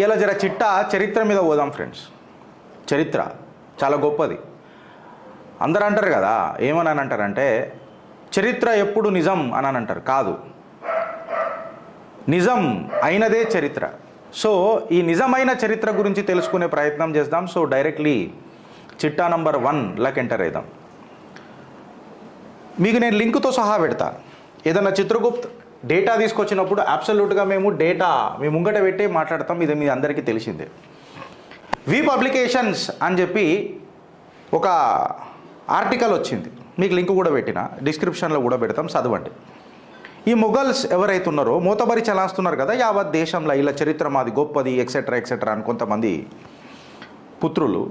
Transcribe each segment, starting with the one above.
ఇలా జర చిట్టా చరిత్ర మీద పోదాం ఫ్రెండ్స్. చరిత్ర చాలా గొప్పది. అందరూ అంటారు కదా, ఏమని అంటారంటే చరిత్ర ఎప్పుడు నిజం అని అంటారు. కాదు, నిజం అయినదే చరిత్ర. సో ఈ నిజమైన చరిత్ర గురించి తెలుసుకునే ప్రయత్నం చేద్దాం. సో డైరెక్ట్లీ చిట్టా నంబర్ 1 ఎంటర్ అవుదాం. మీకు నేను లింక్తో సహా పెడతా. ఏదన్నా చిత్రగుప్త్ డేటా తీసుకొచ్చినప్పుడు అబ్సల్యూట్గా మేము డేటా మీ ముంగట పెట్టే మాట్లాడతాం. ఇది మీ అందరికీ తెలిసిందే. వి పబ్లికేషన్స్ అని చెప్పి ఒక ఆర్టికల్ వచ్చింది, మీకు లింక్ కూడా పెట్టిన, డిస్క్రిప్షన్లో కూడా పెడతాం, చదవండి. ఈ మొఘల్స్ ఎవరైతే ఉన్నారో మూతబరి చలాస్తున్నారు కదా యావత్ దేశంలో, ఇలా చరిత్ర మాది గొప్పది ఎక్సెట్రా ఎక్సెట్రా అని కొంతమంది పుత్రులు.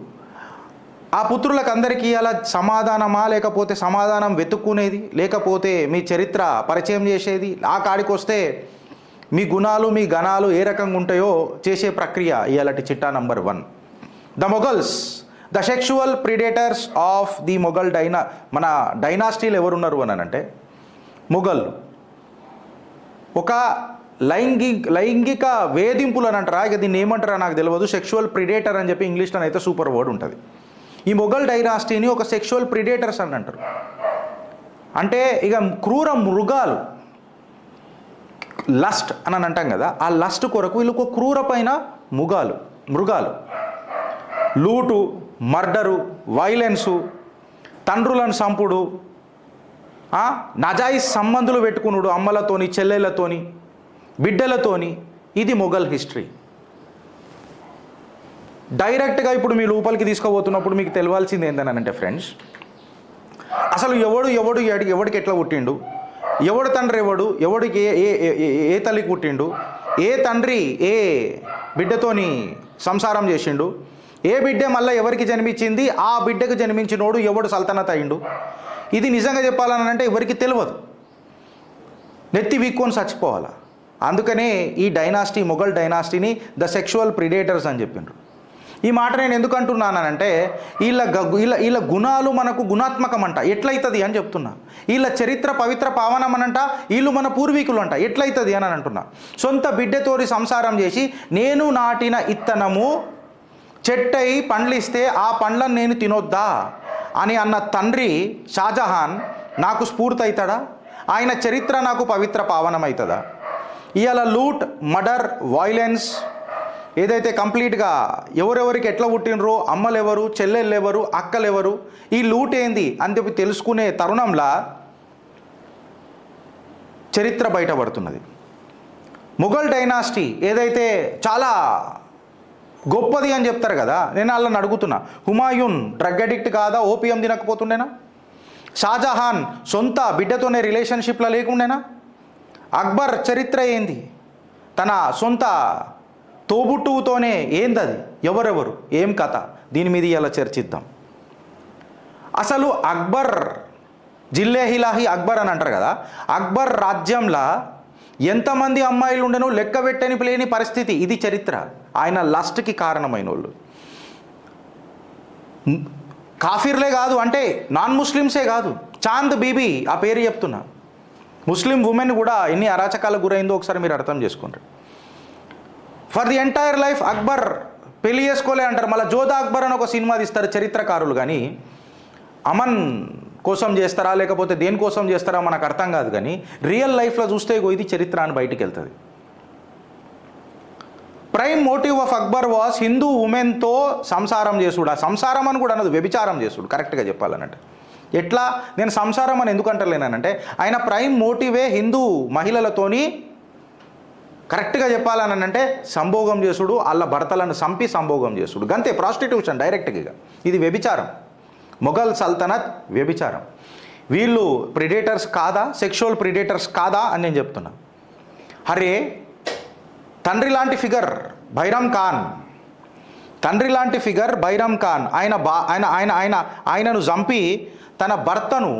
ఆ పుత్రులకు అందరికీ అలా సమాధానమా, లేకపోతే సమాధానం వెతుక్కునేది, లేకపోతే మీ చరిత్ర పరిచయం చేసేది, ఆ కాడికి వస్తే మీ గుణాలు మీ గణాలు ఏ రకంగా ఉంటాయో చేసే ప్రక్రియ ఇలాంటి చిట్టా number 1. The Mughals, the sexual predators of the Mughal మన డైనాసిటీలు ఎవరున్నారు అని అంటే మొఘల్. ఒక లైంగిక వేధింపులు అని అంటారా, ఇక దీన్ని ఏమంటారా నాకు తెలియదు. సెక్షువల్ ప్రిడేటర్ అని చెప్పి ఇంగ్లీష్లో అయితే సూపర్ వర్డ్ ఉంటుంది. ఈ మొఘల్ డైనాసిటీని ఒక సెక్షువల్ ప్రిడేటర్స్ అని అంటారు. అంటే ఇక క్రూర మృగాలు, లస్ట్ అని అంటాం కదా, ఆ లస్ట్ కొరకు వీళ్ళు ఒక క్రూర పైన మృగాలు. లూటు, మర్డరు, వైలెన్సు, తండ్రులను సంపుడు, నజాయిస్ సంబంధులు పెట్టుకునుడు అమ్మలతోని, చెల్లెళ్ళతోని, బిడ్డలతోని. ఇది మొఘల్ హిస్టరీ. డైరెక్ట్గా ఇప్పుడు మీ లోపలికి తీసుకుపోతున్నప్పుడు మీకు తెలియాల్సింది ఏంటనంటే ఫ్రెండ్స్, అసలు ఎవడికి ఎట్లా పుట్టిండు, ఎవడు తండ్రి ఎవడికి ఏ తల్లికి పుట్టిండు, ఏ తండ్రి ఏ బిడ్డతోని సంసారం చేసిండు, ఏ బిడ్డ మళ్ళీ ఎవరికి జన్మించింది, ఆ బిడ్డకు జన్మించినోడు ఎవడు సల్తనత్ అయిండు. ఇది నిజంగా చెప్పాలని అంటే ఎవరికి తెలియదు, నెత్తి వీక్కొని చచ్చిపోవాలా. అందుకనే ఈ డైనాసిటీ, మొఘల్ డైనాసిటీని ద సెక్షువల్ ప్రిడేటర్స్ అని చెప్పిండ్రు. ఈ మాట నేను ఎందుకు అంటున్నానంటే వీళ్ళ గుణాలు మనకు గుణాత్మకం అంట, ఎట్లయితుంది అని చెప్తున్నా. వీళ్ళ చరిత్ర పవిత్ర పావనం అనంట, వీళ్ళు మన పూర్వీకులు అంట, ఎట్లయితుంది అని అంటున్నా. సొంత బిడ్డతోటి సంసారం చేసి నేను నాటిన ఇత్తనము చెట్టై పండ్లిస్తే ఆ పండ్లను నేను తినొద్దా అని అన్న తండ్రి షాజహాన్ నాకు స్ఫూర్తి అవుతాడా? ఆయన చరిత్ర నాకు పవిత్ర పావనం అవుతుందా? ఇవాళ లూట్, మర్డర్, వైలెన్స్ ఏదైతే కంప్లీట్గా ఎవరెవరికి ఎట్లా పుట్టినరో, అమ్మలు ఎవరు, చెల్లెళ్ళు ఎవరు, అక్కలు ఎవరు, ఈ లూట్ ఏంది అని చెప్పి తెలుసుకునే తరుణంలో చరిత్ర బయటపడుతున్నది. మొఘల్ డైనాసిటీ ఏదైతే చాలా గొప్పది అని చెప్తారు కదా, నేను వాళ్ళని అడుగుతున్నా, హుమాయూన్ డ్రగ్ అడిక్ట్ కాదా? ఓపియం తినకపోతుండేనా? షాజహాన్ సొంత బిడ్డతోనే రిలేషన్షిప్లో లేకుండేనా? అక్బర్ చరిత్ర ఏంది? తన సొంత తోబుట్టువుతోనే ఏందది? ఎవరెవరు, ఏం కథ? దీని మీద ఇలా చర్చిద్దాం. అసలు అక్బర్ జిల్లేహిలాహి అక్బర్ అని అంటారు కదా, అక్బర్ రాజ్యంలో ఎంతమంది అమ్మాయిలు ఉండనో లెక్క పెట్టని లేని పరిస్థితి. ఇది చరిత్ర. ఆయన లస్ట్కి కారణమైన వాళ్ళు కాఫీర్లే కాదు, అంటే నాన్ ముస్లిమ్సే కాదు. చాంద్ బీబీ ఆ పేరు చెప్తున్నా, ముస్లిం ఉమెన్ కూడా ఎన్ని అరాచకాలకు గురైందో ఒకసారి మీరు అర్థం చేసుకోండి. For the entire life Akbar పెళ్లి చేసుకోలే అంటారు. మళ్ళీ జోధా అక్బర్ అని ఒక సినిమా తీస్తారు చరిత్రకారులు, కానీ అమన్ కోసం చేస్తారా లేకపోతే దేనికోసం చేస్తారా మనకు అర్థం కాదు. కానీ రియల్ లైఫ్లో చూస్తే ఇది చరిత్ర అని బయటికి వెళ్తుంది. Prime motive of Akbar was Hindu ఉమెన్తో సంసారం చేసుడు. ఆ సంసారం అని కూడా అన్నది వ్యభిచారం చేసుడు, కరెక్ట్గా చెప్పాలనంటే. ఎట్లా నేను సంసారం అని ఎందుకు అంటలేనంటే ఆయన ప్రైమ్ మోటివే హిందూ మహిళలతోని, కరెక్ట్గా చెప్పాలనంటే సంభోగం చేసుడు, వాళ్ళ భర్తలను చంపి సంభోగం చేసుడు, గంతే. ప్రాస్టిట్యూషన్ డైరెక్ట్గా. ఇది వ్యభిచారం. మొఘల్ సల్తనత్ వ్యభిచారం. వీళ్ళు ప్రిడేటర్స్ కాదా, సెక్షువల్ ప్రిడేటర్స్ కాదా అని నేను చెప్తున్నా. అరే తండ్రి లాంటి ఫిగర్ బైరమ్ ఖాన్, తండ్రి లాంటి ఫిగర్ బైరమ్ ఖాన్ ఆయనను చంపి తన భర్తను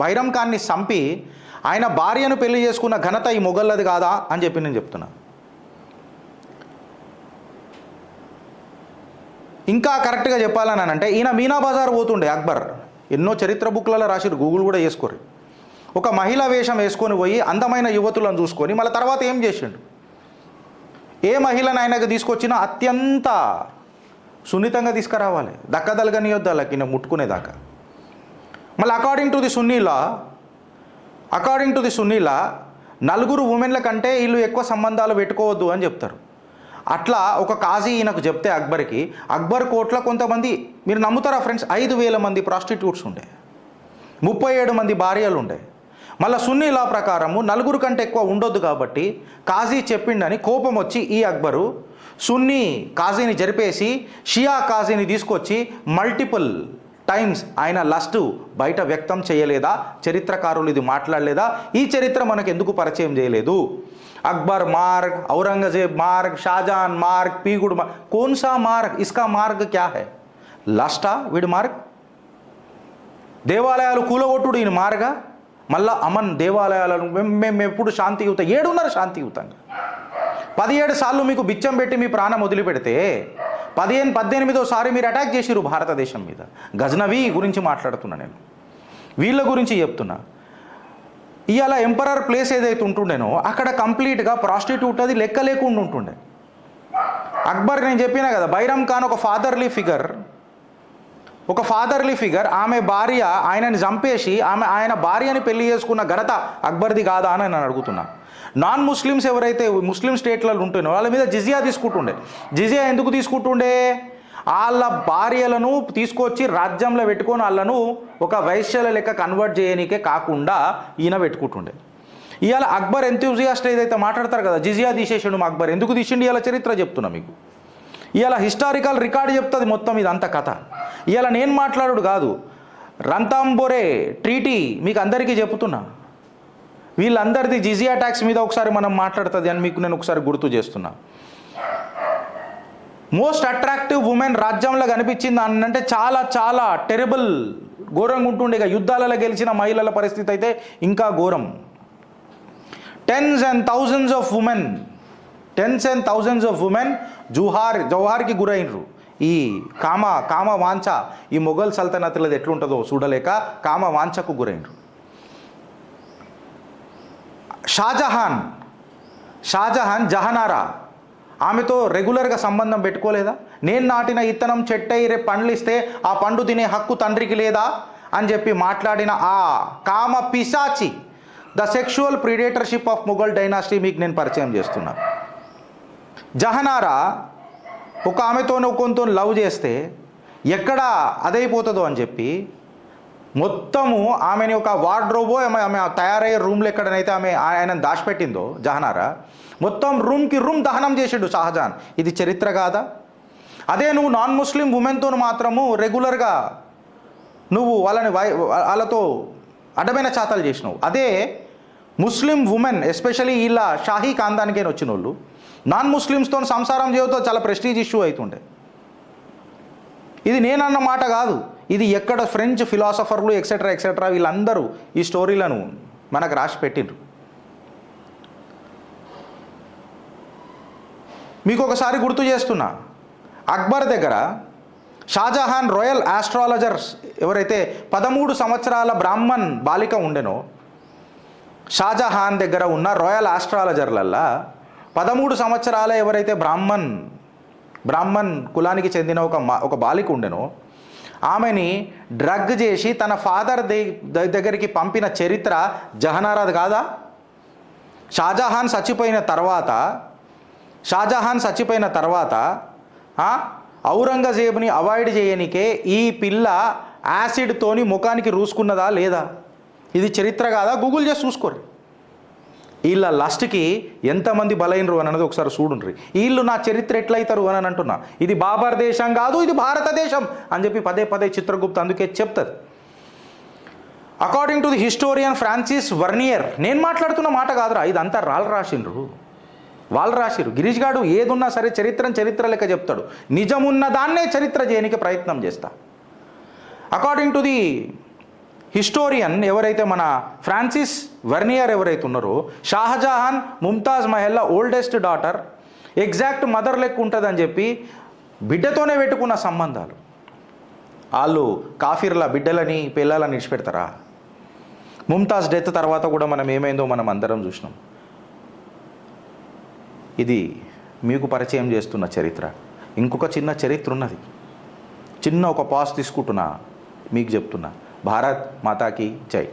బైరమ్ ఖాన్ని చంపి ఆయన భార్యను పెళ్లి చేసుకున్న ఘనత ఈ మొఘల్లది కాదా అని చెప్పి నేను చెప్తున్నా. ఇంకా కరెక్ట్గా చెప్పాలని అంటే ఈయన మీనా బజార్ పోతుండే అక్బర్. ఎన్నో చరిత్ర బుక్లలో రాసిరు, గూగుల్ కూడా చేసుకోరు. ఒక మహిళా వేషం వేసుకొని పోయి అందమైన యువతులను చూసుకొని మళ్ళీ తర్వాత ఏం చేసిండు? ఏ మహిళను ఆయనకు తీసుకొచ్చినా అత్యంత సున్నితంగా తీసుకురావాలి, దక్కదలగనియొద్దు వాళ్ళకి ముట్టుకునేదాకా. మళ్ళీ అకార్డింగ్ టు ది సున్నీ లా నలుగురు ఉమెన్ల కంటే వీళ్ళు ఎక్కువ సంబంధాలు పెట్టుకోవద్దు అని చెప్తారు. అట్లా ఒక కాజీ ఈయనకు చెప్తే అక్బర్ కోర్టులో కొంతమంది, మీరు నమ్ముతారా ఫ్రెండ్స్, 5,000 మంది ప్రాస్టిట్యూట్స్ ఉండే, 37 మంది భార్యలు ఉండే. మళ్ళీ సున్నీ లా ప్రకారము నలుగురు కంటే ఎక్కువ ఉండొద్దు కాబట్టి కాజీ చెప్పిండని కోపం వచ్చి ఈ అక్బరు సున్నీ కాజీని జరిపేసి షియా కాజీని తీసుకొచ్చి మల్టిపుల్ టైమ్స్ ఆయన లస్ట్ బయట వ్యక్తం చేయలేదా? చరిత్రకారులు ఇది మాట్లాడలేదా? ఈ చరిత్ర మనకు ఎందుకు పరిచయం చేయలేదు? అక్బర్ మార్గ్, ఔరంగజేబ్ మార్గ్, షాజహాన్ మార్గ్, పీగుడు మార్గ్, కోన్సా మార్గ్, ఇస్కా మార్గ్ క్యా హై? లస్టా వీడి మార్గ్? దేవాలయాలు కూలగొట్టుడు ఈయన మార్గా? మళ్ళా అమన్ దేవాలయాలను మేము ఎప్పుడు శాంతియుత 7.5 శాంతియుతంగా 17 సార్లు మీకు బిచ్చం పెట్టి మీ ప్రాణం వదిలిపెడితే 18వ మీరు అటాక్ చేసిరు భారతదేశం మీద. గజ్నవీ గురించి మాట్లాడుతున్నా నేను, వీళ్ళ గురించి చెప్తున్నా. ఇవాళ ఎంపరర్ ప్లేస్ ఏదైతే ఉంటుండేనో అక్కడ కంప్లీట్గా ప్రాస్టిట్యూట్ అది లెక్క లేకుండా ఉంటుండే. అక్బర్ నేను చెప్పినా కదా, బైరమ్ ఖాన్ ఒక ఫాదర్లీ ఫిగర్, ఆమె భార్య ఆయనని చంపేసి ఆయన భార్యని పెళ్లి చేసుకున్న ఘనత అక్బర్ది కాదా అని నేను అడుగుతున్నా. నాన్ ముస్లిమ్స్ ఎవరైతే ముస్లిం స్టేట్లలో ఉంటున్నారో వాళ్ళ మీద జిజియా తీసుకుంటుండే. జిజియా ఎందుకు తీసుకుంటుండే? వాళ్ళ భార్యలను తీసుకొచ్చి రాజ్యంలో పెట్టుకొని వాళ్ళను ఒక వైశ్యాల లెక్క కన్వర్ట్ చేయనీకే కాకుండా ఈయన పెట్టుకుంటుండే. ఇవాళ అక్బర్ ఎంతూజియాస్ట్ ఏదైతే మాట్లాడతారు కదా, జిజియా తీసేసిండు మా అక్బర్, ఎందుకు తీసిండు? ఇవాళ చరిత్ర చెప్తున్నా మీకు. ఇవాళ హిస్టారికల్ రికార్డు చెప్తుంది మొత్తం ఇదంతా కథ. ఇవాళ నేను మాట్లాడు కాదు, రంతాంబోరే ట్రీటీ మీకు అందరికీ చెప్తున్నా. వీళ్ళందరిది జిజియా ట్యాక్స్ మీద ఒకసారి మనం మాట్లాడుతుంది అని మీకు నేను ఒకసారి గుర్తు చేస్తున్నా. మోస్ట్ అట్రాక్టివ్ ఉమెన్ రాజ్యంలో కనిపించింది అంటే చాలా చాలా టెరబుల్, ఘోరంగా ఉంటుండే. ఇక యుద్ధాలలో గెలిచిన మహిళల పరిస్థితి అయితే ఇంకా ఘోరం. Tens and thousands of women జౌహార్కి గురైనరు. ఈ కామ వాంఛ, ఈ మొఘల్ సల్తనతులది ఎట్లుంటుందో చూడలేక కామ వాంఛకు గురైనరు. షాజహాన్ జహనారా ఆమెతో రెగ్యులర్గా సంబంధం పెట్టుకోలేదా? నేను నాటిన ఇత్తనం చెట్టై రేపు పండ్లు ఇస్తే ఆ పండు తినే హక్కు తండ్రికి లేదా అని చెప్పి మాట్లాడిన ఆ కామ పిశాచి, the sexual predatorship of Mughal dynasty మీకు నేను పరిచయం చేస్తున్నా. జహనారా ఒక ఆమెతోనో కొంత లవ్ చేస్తే ఎక్కడ అదైపోతుందో అని చెప్పి మొత్తము ఆమెని ఒక వార్డ్రోబో ఆమె తయారయ్యే రూమ్లో ఎక్కడనైతే ఆయన దాచిపెట్టిందో జహనారా, మొత్తం రూమ్ దహనం చేసిండు షాజహాన్. ఇది చరిత్ర కాదా? అదే నువ్వు నాన్ ముస్లిం ఉమెన్తో మాత్రము రెగ్యులర్గా నువ్వు వాళ్ళతో అడ్డమైన చాతలు చేసినావు. అదే ముస్లిం ఉమెన్ ఎస్పెషలీ ఇలా షాహీ ఖాందానికైనా వచ్చిన వాళ్ళు నాన్ ముస్లిమ్స్తో సంసారం చేయతో చాలా ప్రెస్టీజ్ ఇష్యూ అవుతుండే. ఇది నేనన్న మాట కాదు, ఇది ఎక్కడ ఫ్రెంచ్ ఫిలాసఫర్లు ఎక్సెట్రా వీళ్ళందరూ ఈ స్టోరీలను మనకు రాసి పెట్టిండ్రు. మీకు ఒకసారి గుర్తు చేస్తున్నా, అక్బర్ దగ్గర షాజహాన్ రాయల్ ఆస్ట్రాలజర్స్ ఎవరైతే 13 సంవత్సరాల బ్రాహ్మణ్ బాలిక ఉండెనో, షాజహాన్ దగ్గర ఉన్న రాయల్ ఆస్ట్రాలజర్లల్లా 13 సంవత్సరాల ఎవరైతే బ్రాహ్మణ్ కులానికి చెందిన ఒక బాలిక ఉండెనో, ఆమెని డ్రగ్ చేసి తన ఫాదర్ దగ్గరికి పంపిన చరిత్ర జహనారాది కాదా? షాజహాన్ చచ్చిపోయిన తర్వాత ఔరంగజేబుని అవాయిడ్ చేయనికే ఈ పిల్ల యాసిడ్తోని ముఖానికి రూసుకున్నదా లేదా? ఇది చరిత్ర కాదా? గూగుల్ చేసి చూసుకోరు. వీళ్ళ లాస్ట్కి ఎంతమంది బలైనరు అని అన్నది ఒకసారి చూడుండ్రి. వీళ్ళు నా చరిత్ర ఎట్లయితారు అని అంటున్నా. ఇది బాబర్ దేశం కాదు, ఇది భారతదేశం అని చెప్పి పదే చిత్రగుప్త అందుకే చెప్తుంది. According to the historian Francis Bernier, నేను మాట్లాడుతున్న మాట కాదురా, ఇదంతా వాళ్ళు రాసిరు. గిరీష్ గాడు ఏదున్నా సరే చరిత్ర లెక్క చెప్తాడు. నిజమున్న దాన్నే చరిత్ర చేయడానికి ప్రయత్నం చేస్తా. అకార్డింగ్ టు ది హిస్టోరియన్ ఎవరైతే మన ఫ్రాన్సిస్ వర్నియర్ ఎవరైతే ఉన్నారో, Shahjahan Mumtaz Mahal oldest daughter, exact mother లెక్క ఉంటుందని చెప్పి బిడ్డతోనే పెట్టుకున్న సంబంధాలు. వాళ్ళు కాఫీర్ల బిడ్డలని పిల్లలని ఇడిచిపెడతారా? ముంతాజ్ డెత్ తర్వాత కూడా మనం ఏమైందో మనం అందరం చూసినాం. ఇది మీకు పరిచయం చేస్తున్న చరిత్ర. ఇంకొక చిన్న చరిత్ర ఉన్నది, చిన్న ఒక పాస్ తీసుకుంటున్నా, మీకు చెప్తున్నా. భారత్ మాతాకి జై.